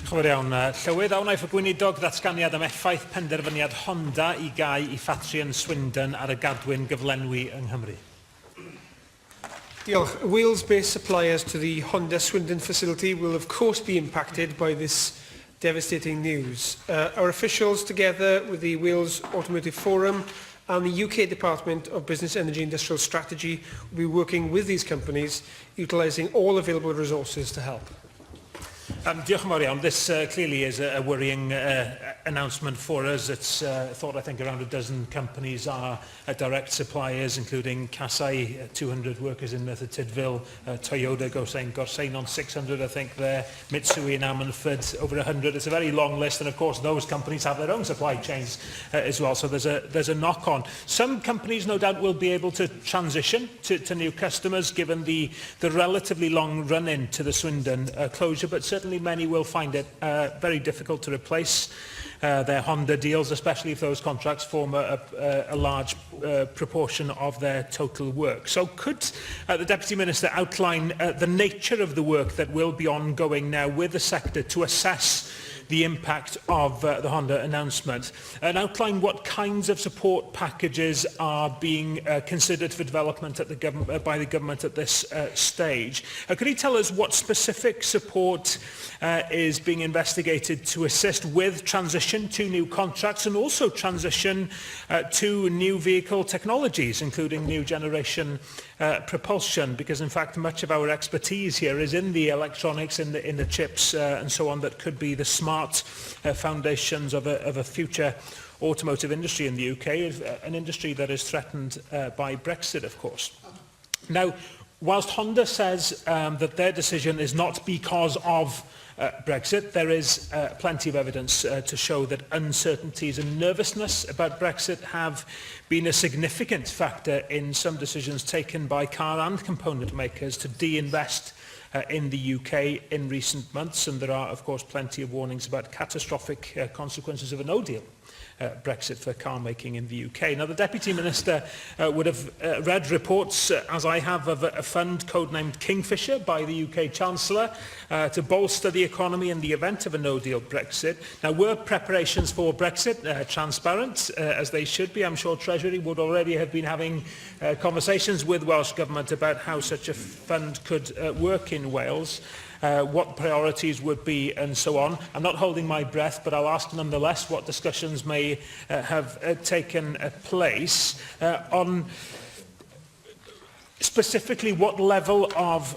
Chwarae iawn, llywydd awn a'i ffogwynidog ddatganiad am effaith penderfyniad Honda I gau I ffatri yn Swindon ar y gadwyn gyflenwi yng Nghymru. Diolch. Wales-based suppliers to the Honda Swindon facility will of course be impacted by this devastating news. Our officials, together with the Wales Automotive Forum and the UK Department of Business, Energy and Industrial Strategy, will be working with these companies, utilising all available resources to help. Diolch yn fawr iawn. This clearly is a worrying announcement for us. It's thought, I think, around a dozen companies are direct suppliers, including Kasai, 200 workers in Merthyr Tydfil, Toyota, Gorsain on 600, I think there, Mitsui in Ammanford, over 100. It's a very long list, and of course those companies have their own supply chains as well, so there's a knock-on. Some companies, no doubt, will be able to transition to new customers, given the relatively long run-in to the Swindon closure, but certainly many will find it very difficult to replace their Honda deals, especially if those contracts form a large proportion of their total work. So could the Deputy Minister outline the nature of the work that will be ongoing now with the sector to assess the impact of the Honda announcement, and outline what kinds of support packages are being considered for development at the by the government at this stage. Could he tell us what specific support is being investigated to assist with transition to new contracts and also transition to new vehicle technologies, including new generation propulsion, because in fact much of our expertise here is in the electronics, in the chips and so on, that could be the smart foundations of a future automotive industry in the UK, an industry that is threatened by Brexit, of course. Now, whilst Honda says that their decision is not because of Brexit, there is plenty of evidence to show that uncertainties and nervousness about Brexit have been a significant factor in some decisions taken by car and component makers to de-invest in the UK in recent months, and there are of course plenty of warnings about catastrophic consequences of a no-deal Brexit for car making in the UK. Now, the Deputy Minister would have read reports, as I have, of a fund codenamed Kingfisher by the UK Chancellor to bolster the economy in the event of a no-deal Brexit. Now, were preparations for Brexit transparent, as they should be? I'm sure Treasury would already have been having conversations with Welsh Government about how such a fund could work in Wales. What priorities would be and so on. I'm not holding my breath, but I'll ask nonetheless what discussions may have taken place on specifically what level of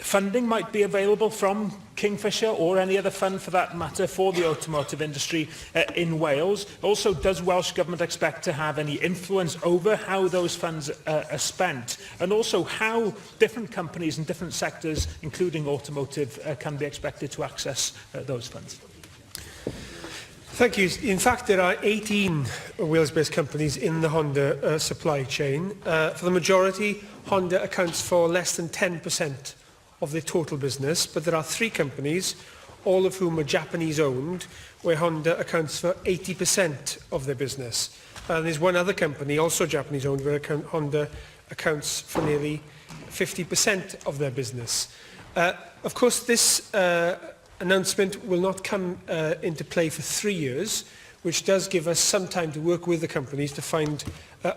funding might be available from Kingfisher or any other fund for that matter for the automotive industry in Wales. Also, does Welsh Government expect to have any influence over how those funds are spent, and also how different companies and different sectors, including automotive, can be expected to access those funds? Thank you. In fact, there are 18 Wales-based companies in the Honda supply chain. For the majority, Honda accounts for less than 10% of their total business, but there are 3 companies, all of whom are Japanese-owned, where Honda accounts for 80% of their business. And there's one other company, also Japanese-owned, where Honda accounts for nearly 50% of their business. Of course, this announcement will not come into play for 3 years, which does give us some time to work with the companies to find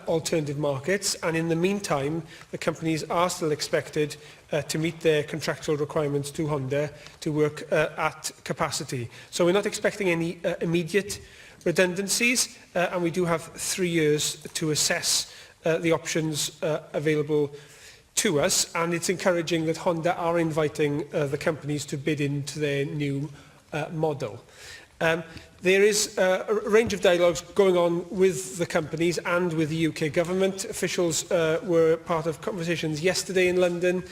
alternative markets. And in the meantime, the companies are still expected to meet their contractual requirements to Honda to work at capacity. So we're not expecting any immediate redundancies, and we do have 3 years to assess the options available to us, and it's encouraging that Honda are inviting the companies to bid into their new model. There is a range of dialogues going on with the companies and with the UK government. Officials were part of conversations yesterday in London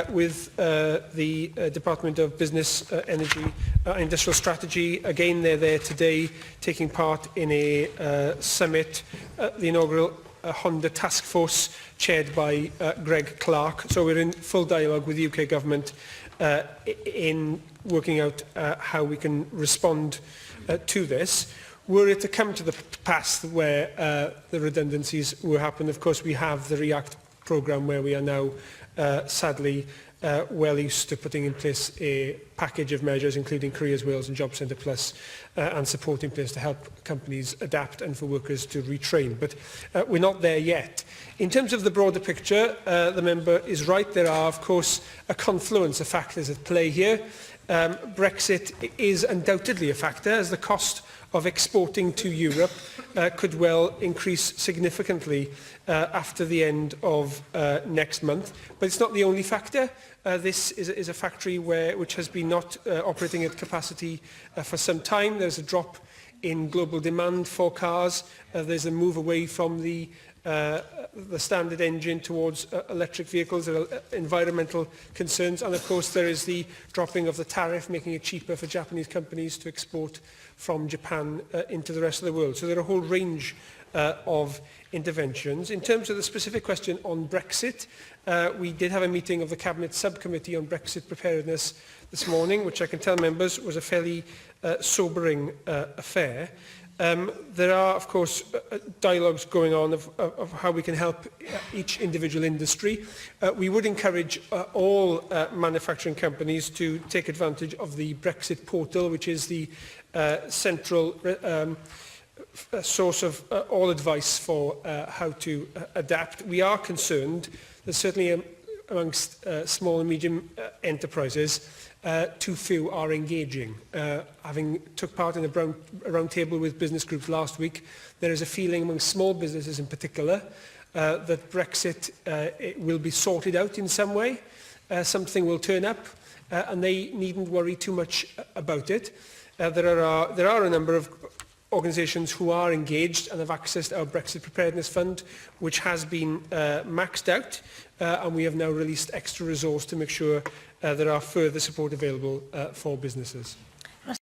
with the Department of Business, Energy and Industrial Strategy. Again, they're there today taking part in a summit, the inaugural Honda Task Force chaired by Greg Clark. So we're in full dialogue with the UK government in working out how we can respond to this. Were it to come to the pass where the redundancies will happen, of course we have the REACT programme where we are now sadly well used to putting in place a package of measures, including Careers Wales and Job Centre Plus, and support in place to help companies adapt and for workers to retrain. But we're not there yet. In terms of the broader picture, the member is right. There are, of course, a confluence of factors at play here. Brexit is undoubtedly a factor, as the cost of exporting to Europe could well increase significantly after the end of next month. But it's not the only factor. This is a factory which has been not operating at capacity for some time. There's a drop in global demand for cars. There's a move away from the standard engine towards electric vehicles. There are environmental concerns, and of course there is the dropping of the tariff, making it cheaper for Japanese companies to export from Japan into the rest of the world. So there are a whole range of interventions. In terms of the specific question on Brexit, we did have a meeting of the Cabinet Subcommittee on Brexit Preparedness this morning, which I can tell members was a fairly sobering affair. There are, of course, dialogues going on of how we can help each individual industry. We would encourage all manufacturing companies to take advantage of the Brexit portal, which is the central source of all advice for how to adapt. We are concerned that certainly amongst small and medium enterprises, too few are engaging. Having took part in a round table with business groups last week, there is a feeling among small businesses in particular that Brexit will be sorted out in some way. Something will turn up and they needn't worry too much about it. There are a number of organisations who are engaged and have accessed our Brexit Preparedness Fund, which has been maxed out, and we have now released extra resource to make sure there are further support available for businesses.